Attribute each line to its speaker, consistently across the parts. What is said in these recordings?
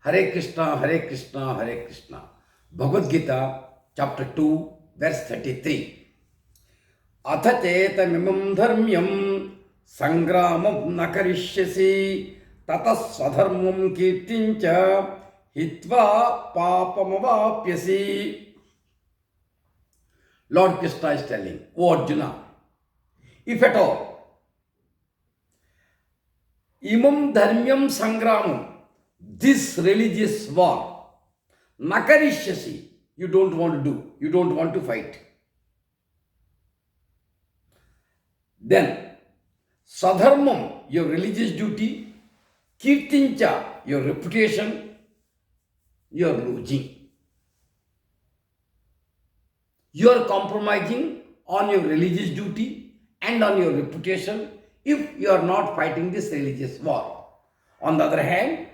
Speaker 1: Hare Krishna, Hare Krishna, Hare Krishna. Bhagwadgita, chapter 2, verse 33. Atha chetamimam dharmyam sangramam nakarishyasi tatas swadharmam kirtincha hitva papamavapyasi. Lord Krishna is telling, O Arjuna, if at all, imam dharmyam sangramam, this religious war, nakarishyasi, you don't want to do, you don't want to fight. Then, sadharmam, your religious duty, kirtincha, your reputation, you are losing. You are compromising on your religious duty and on your reputation if you are not fighting this religious war. On the other hand,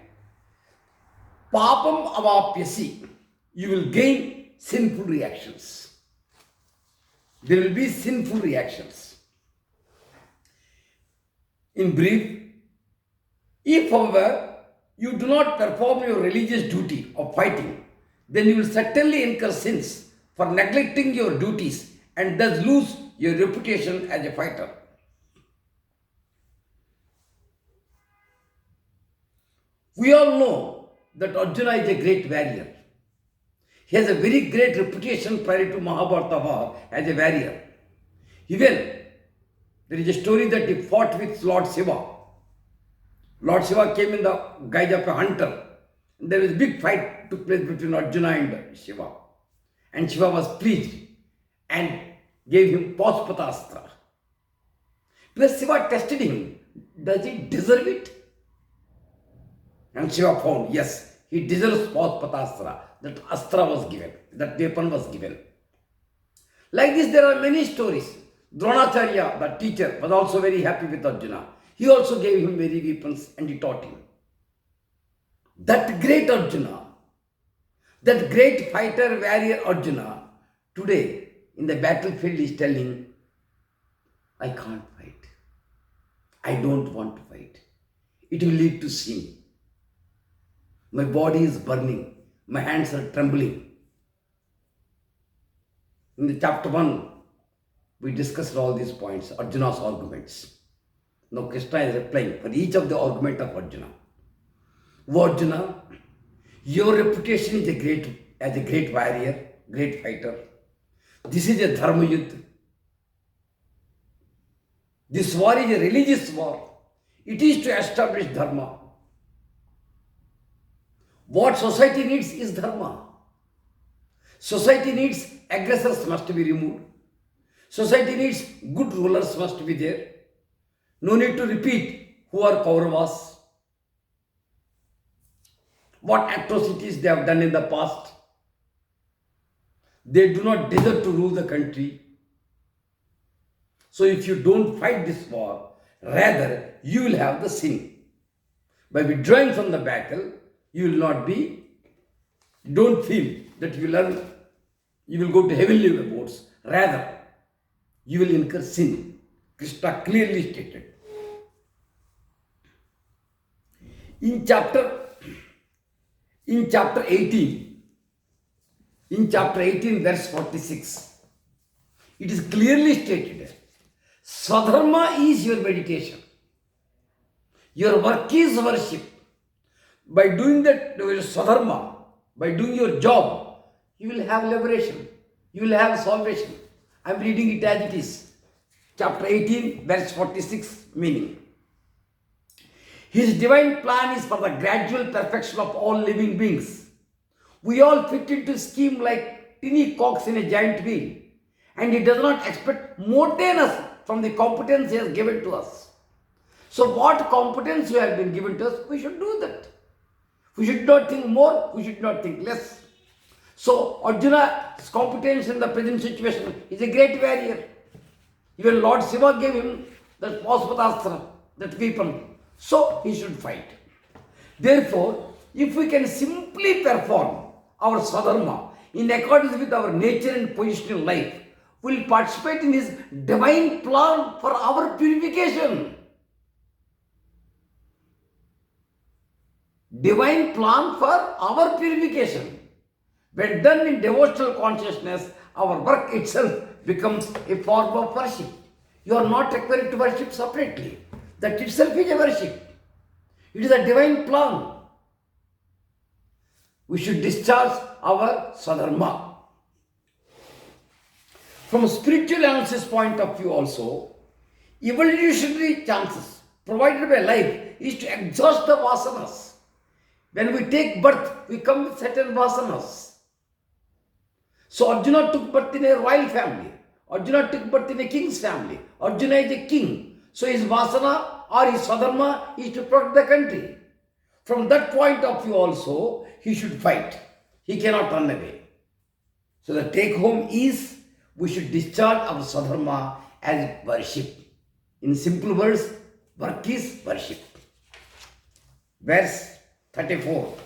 Speaker 1: papam avapyasi, you will gain sinful reactions. There will be sinful reactions. In brief, if however you do not perform your religious duty of fighting, then you will certainly incur sins for neglecting your duties and thus lose your reputation as a fighter. We all know that Arjuna is a great warrior. He has a very great reputation prior to Mahabharata war as a warrior. Even there is a story that he fought with Lord Shiva. Lord Shiva came in the guise of a hunter. There was a big fight took place between Arjuna and Shiva. And Shiva was pleased and gave him Paspatastra. Plus Shiva tested him. Does he deserve it? And Shiva found, yes, he deserves Paspatastra. That astra was given, that weapon was given. Like this, there are many stories. Dronacharya, the teacher, was also very happy with Arjuna. He also gave him many weapons and he taught him. That great Arjuna, that great fighter, warrior Arjuna, today in the battlefield is telling, I can't fight. I don't want to fight. It will lead to sin. My body is burning. My hands are trembling. In the chapter 1, we discussed all these points, Arjuna's arguments. Now Krishna is replying for each of the argument of Arjuna. O Arjuna, your reputation is as a great warrior, great fighter. This is a dharma yuddha. This war is a religious war. It is to establish dharma. What society needs is dharma. Society needs aggressors must be removed. Society needs good rulers must be there. No need to repeat who are Kauravas, what atrocities they have done in the past. They do not deserve to rule the country. So if you don't fight this war, rather you will have the sin. By withdrawing from the battle, you will not be, don't feel that you will go to heavenly abodes. Rather, you will incur sin. Krishna clearly stated. In chapter 18, verse 46, it is clearly stated, Swadharma is your meditation. Your work is worship. By doing that, Swadharma, by doing your job, you will have liberation. You will have salvation. I am reading it as it is. Chapter 18, verse 46, meaning. His divine plan is for the gradual perfection of all living beings. We all fit into a scheme like tiny cogs in a giant wheel. And he does not expect more than us from the competence he has given to us. So what competence you have been given to us, we should do that. We should not think more, we should not think less. So Arjuna's competence in the present situation is a great warrior. Even Lord Shiva gave him that Paspatastra, that weapon. So he should fight. Therefore, if we can simply perform our Swadharma in accordance with our nature and position in life, we will participate in his divine plan for our purification. divine plan for our purification. When done in devotional consciousness, our work itself becomes a form of worship. You are not required to worship separately. That itself is a worship. It is a divine plan. We should discharge our sadharma. From a spiritual analysis point of view also, evolutionary chances provided by life is to exhaust the vasanas. When we take birth, we come with certain vasanas. So Arjuna took birth in a royal family. Arjuna took birth in a king's family. Arjuna is a king. So his vasana or his sadharma is to protect the country. From that point of view also, he should fight. He cannot run away. So the take home is, we should discharge our sadharma as worship. In simple words, work is worship. Verse 34.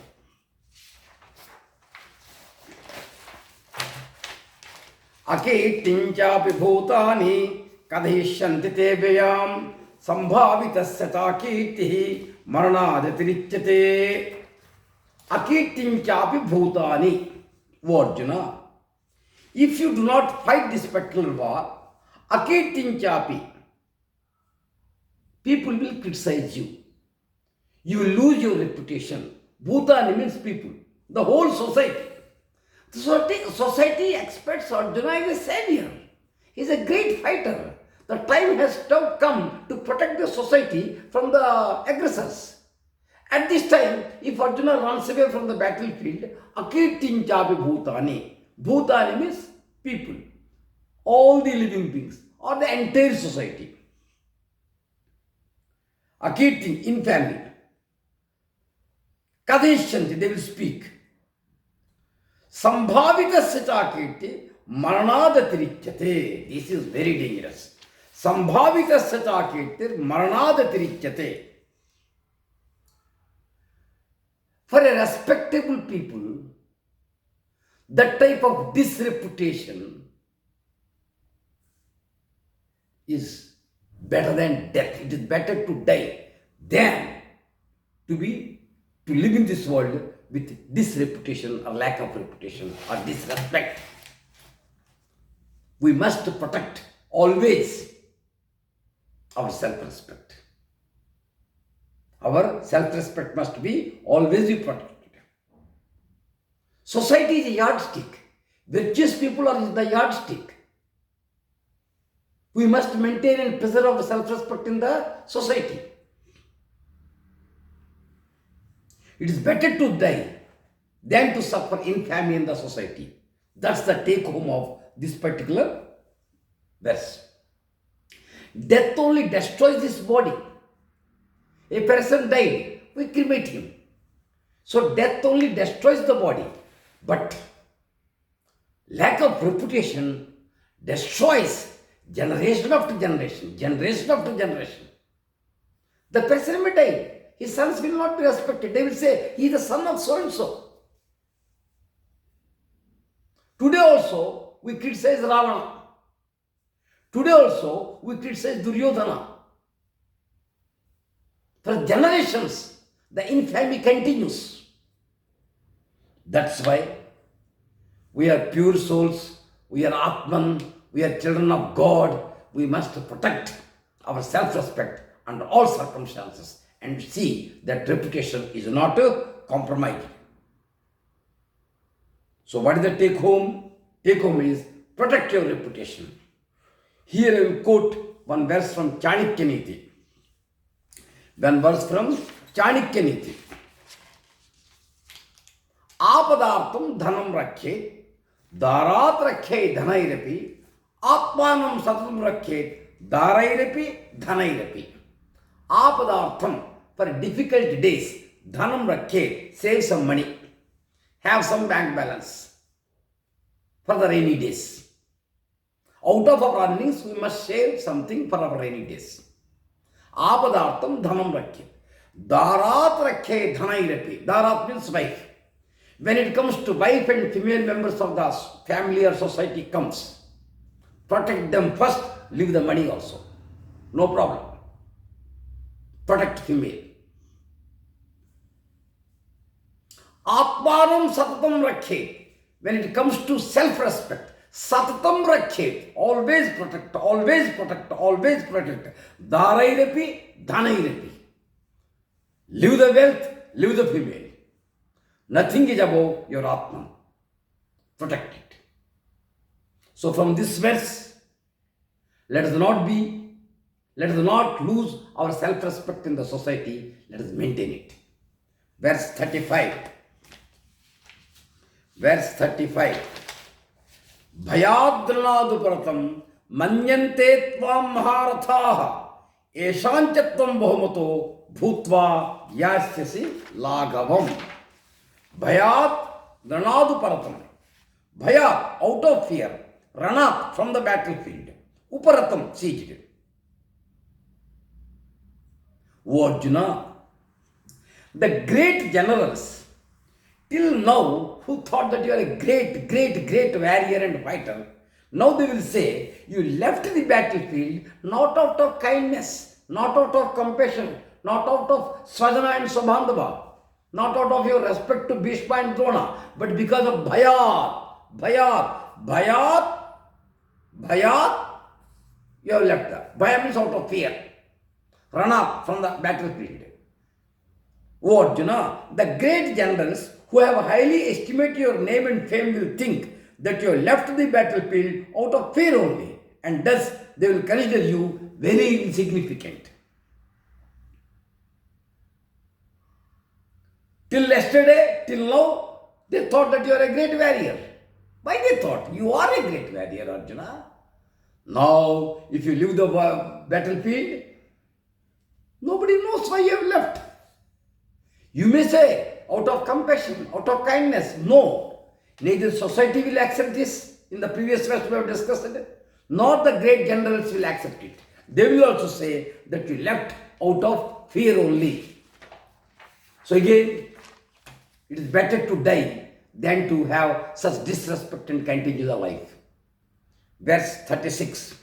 Speaker 1: अकीर्तिञ्चापि भूतानि कथयिष्यन्ति ते व्ययाम् संभावितस्य कीर्तिः मरणादतिरिच्यते. अकीर्तिञ्चापि भूतानि. O Arjuna, if you do not fight this particular war, अकीर्तिञ्चापि, people will criticize you. You will lose your reputation. Bhutani means people, the whole society. The society expects Arjuna as a savior. He is a great fighter. The time has now come to protect the society from the aggressors. At this time, if Arjuna runs away from the battlefield, akirtinchapi bhutani. Bhutani means people, all the living beings, or the entire society. Akirti, infamy. Kadeshanti, they will speak. Sambhavitasya chakirti maranadatirichyate. This is very dangerous. Sambhavitasya chakirti maranadatirichyate. For a respectable people, that type of disreputation is better than death. It is better to die than to live in this world with disreputation or lack of reputation or disrespect. We must protect always our self-respect. Our self-respect must be always be protected. Society is a yardstick. Virtuous people are the yardstick. We must maintain and preserve our self-respect in the society. It is better to die than to suffer infamy in the society. That's the take home of this particular verse. Death only destroys this body. A person died, we cremate him. So death only destroys the body. But lack of reputation destroys generation after generation, generation after generation. The person may die. His sons will not be respected. They will say, he is the son of so-and-so. Today also, we criticize Ravana. Today also, we criticize Duryodhana. For generations, the infamy continues. That's why we are pure souls, we are Atman, we are children of God. We must protect our self-respect under all circumstances and see that reputation is not compromised. So what is the take home? Take home is protect your reputation. Here I will quote one verse from Chanakya Niti. One verse from Chanakya Niti. Apadartham dhanam rakhe, darat rakhe dhanairapi, atmanam satam rakhe, darairapi dhanairapi. Apadartham, for difficult days, dhanam rakhe, save some money, have some bank balance for the rainy days. Out of our earnings, we must save something for our rainy days. Apadartham dhanam rakhe. Darat rakhe dhanairapi. Darat means wife. When it comes to wife and female members of the family or society comes, protect them first, leave the money also. No problem. Protect female. Atmanam satatam rakhet. When it comes to self-respect, satatam rakhet. Always protect, always protect, always protect. Darairapi, dhanairapi. Live the wealth, live the female. Nothing is above your Atman. Protect it. So from this verse, let us not lose our self-respect in the society. Let us maintain it. Verse 35. Verse 35. Bhayadranaduparatam manyante tvam maharathaha eshanchatvam bahumato bhutva yasyasi laghavam. Bhayat dranaduparatam. Bhayat, out of fear. Ranat, from the battlefield. Uparatam, sieged. O Arjuna, the great generals, till now, who thought that you are a great warrior and fighter, now they will say, you left the battlefield not out of kindness, not out of compassion, not out of Svajana and Subhandava, not out of your respect to Bhishma and Drona, but because of Bhayat, you have left that. Bhaya means out of fear. Run up from the battlefield. O Arjuna, the great generals who have highly estimated your name and fame will think that you have left the battlefield out of fear only, and thus they will consider you very insignificant. Till yesterday, till now, they thought that you are a great warrior. Why they thought? You are a great warrior, Arjuna. Now, if you leave the battlefield, nobody knows why you have left. You may say, out of compassion, out of kindness. No. Neither society will accept this. In the previous verse we have discussed it. Nor the great generals will accept it. They will also say that you left out of fear only. So again, it is better to die than to have such disrespect and continue the life. Verse 36.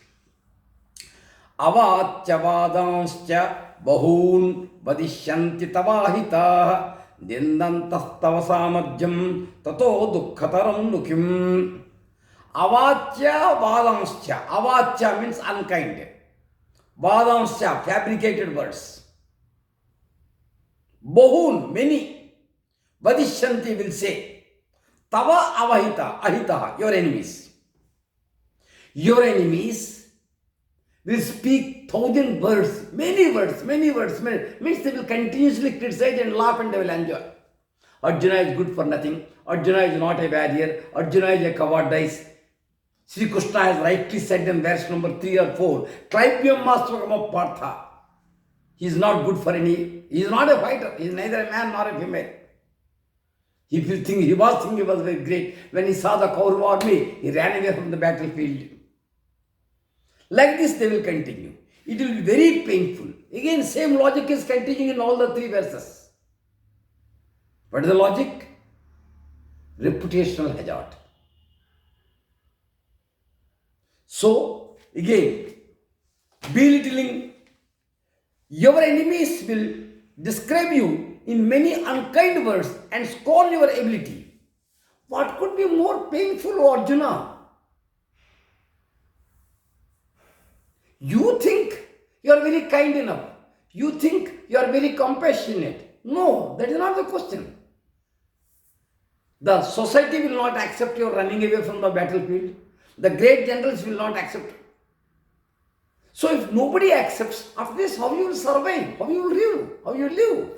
Speaker 1: Avatya vadanscha bahun vadishyanti tavahita dindantas samadhyam tato dukkhataram nukim. Avatya vadanscha. Avatya means unkind. Vadanscha, fabricated words. Bahun, many. Vadishyanti will say, Tava avahita, ahitaha, your enemies. Your enemies will speak 1,000 words, many words, means they will continuously criticize and laugh and they will enjoy. Arjuna is good for nothing. Arjuna is not a warrior. Arjuna is a cowardice. Sri Krishna has rightly said in verse number 3 or 4, Klaipyam Mastvakam Partha. He is not good for any, he is not a fighter. He is neither a man nor a female. He was thinking he was very great. When he saw the Kaurava army, he ran away from the battlefield. Like this they will continue. It will be very painful. Again, same logic is continuing in all the 3 verses. What is the logic? Reputational hazard. So, again, belittling, your enemies will describe you in many unkind words and scorn your ability. What could be more painful, Arjuna? You think you are very kind enough. You think you are very compassionate. No, that is not the question. The society will not accept your running away from the battlefield. The great generals will not accept. So if nobody accepts, after this, how you will survive? How you will live? How you live?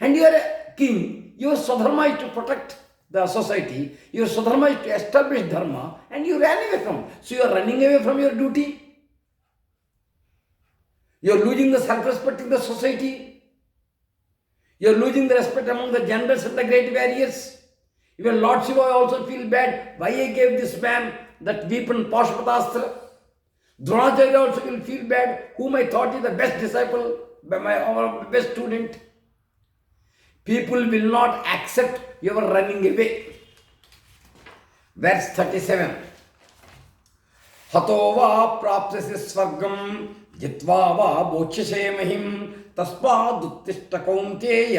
Speaker 1: And you are a king, your Swadharma is to protect the society, your Swadharma is to establish Dharma, and you ran away from. So you are running away from your duty. You are losing the self-respect in the society. You are losing the respect among the generals and the great warriors. Even Lord Shiva also feel bad. Why I gave this man that weapon Pashpatastra? Dronacharya also will feel bad, whom I thought is the best disciple, our best student. People will not accept your running away. Verse 37. Hato va praptasi swargam जित्वा वा बोच्यसे महिं तस्मादुत्तिष्ठ कौन्तेय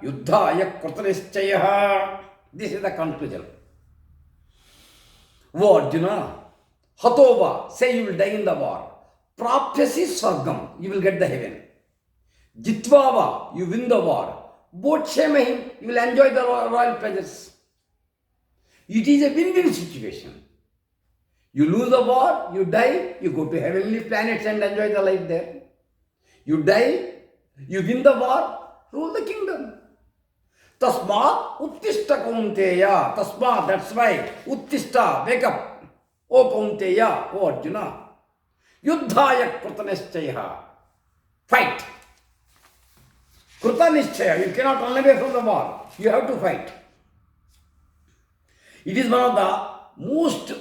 Speaker 1: युद्धाय कृतनिश्चयः. This is the conclusion. O Arjuna, Hatova, say you will die in the war. Praptyasi Swargam, you will get the heaven. Jitvava, you win the war. Bochemahim, you will enjoy the royal pleasures. It is a win-win situation. You lose the war, you die, you go to heavenly planets and enjoy the life there. You die, you win the war, rule the kingdom. Tasma uttishta kaunteya. Tasma, that's why. Uttishta, wake up. O kaunteya, O Arjuna. Yuddhaya krutanishtaya. Fight. Krutanishtaya, you cannot run away from the war. You have to fight. It is one of the most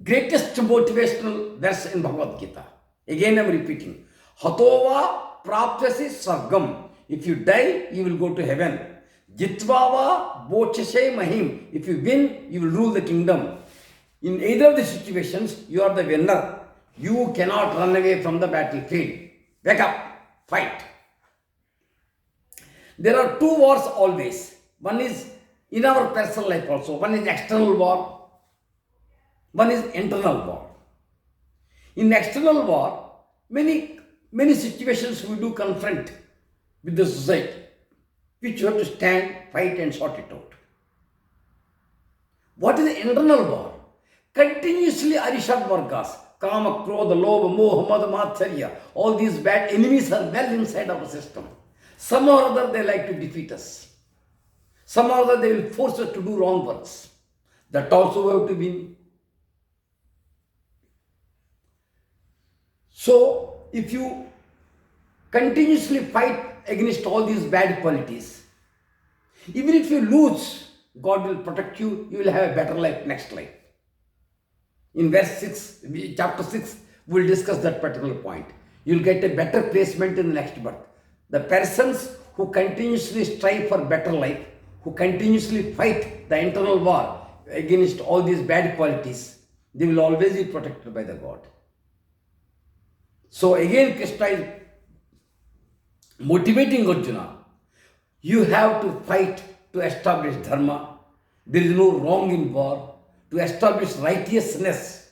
Speaker 1: greatest motivational verse in Bhagwadgita. Again I am repeating. Hatova prapyasi sargam. If you die, you will go to heaven. Jitvava bochase mahim. If you win, you will rule the kingdom. In either of the situations, you are the winner. You cannot run away from the battlefield. Wake up. Fight. There are two wars always. One is in our personal life also. One is external war. One is internal war. In external war, many situations we do confront with the society, which you have to stand, fight and sort it out. What is the internal war? Continuously Arishad Vargas, Kama, Krodha, Lobha, Moha, Mada, Matsarya, all these bad enemies are well inside our system. Somehow or other they like to defeat us. Somehow or other they will force us to do wrong works. That also we have to win. So, if you continuously fight against all these bad qualities, even if you lose, God will protect you, you will have a better life next life. In verse 6, chapter 6, we will discuss that particular point. You will get a better placement in the next birth. The persons who continuously strive for better life, who continuously fight the internal war against all these bad qualities, they will always be protected by the God. So again Krishna is motivating Arjuna. You have to fight to establish dharma. There is no wrong in war. To establish righteousness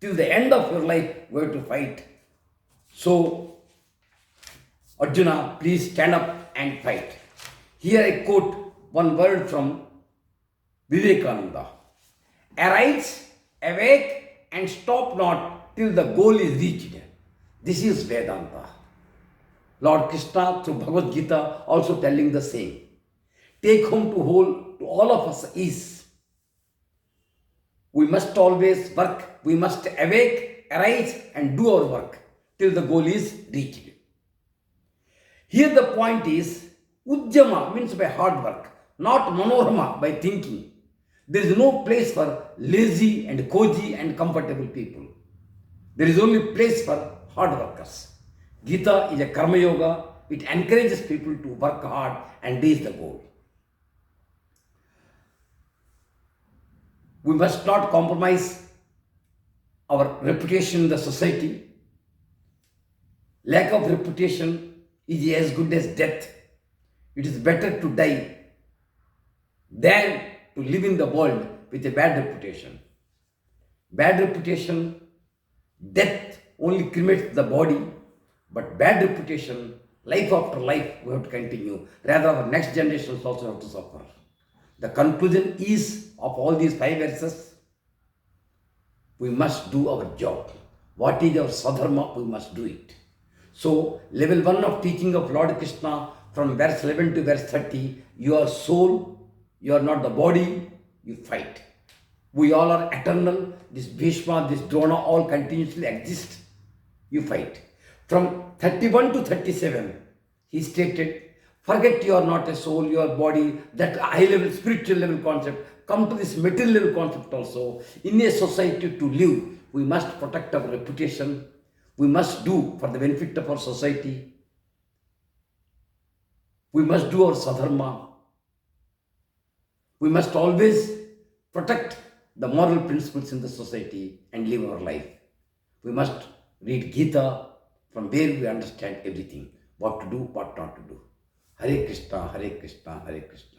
Speaker 1: till the end of your life, we have to fight. So, Arjuna, please stand up and fight. Here I quote one word from Vivekananda. Arise, awake and stop not till the goal is reached. This is Vedanta. Lord Krishna through Bhagavad Gita also telling the same. Take home to all of us is, we must always work, we must awake, arise and do our work till the goal is reached. Here the point is, Ujjama means by hard work, not Manorama by thinking. There is no place for lazy and cozy and comfortable people. There is only place for hard workers. Gita is a karma yoga. It encourages people to work hard and reach the goal. We must not compromise our reputation in the society. Lack of reputation is as good as death. It is better to die than to live in the world with a bad reputation. Bad reputation, death only cremates the body, but bad reputation, life after life, we have to continue. Rather, our next generations also have to suffer. The conclusion is of all these 5 verses, we must do our job. What is our sadharma, we must do it. So, level 1 of teaching of Lord Krishna, from verse 11 to verse 30, you are soul, you are not the body, you fight. We all are eternal. This Bhishma, this Drona, all continuously exist. You fight. From 31 to 37, he stated, forget you are not a soul, you are body, that high level, spiritual level concept. Come to this material level concept also. In a society to live, we must protect our reputation. We must do for the benefit of our society. We must do our sadharma. We must always protect the moral principles in the society and live our life. We must read Gita, from where we understand everything, what to do, what not to do. Hare Krishna, Hare Krishna, Hare Krishna.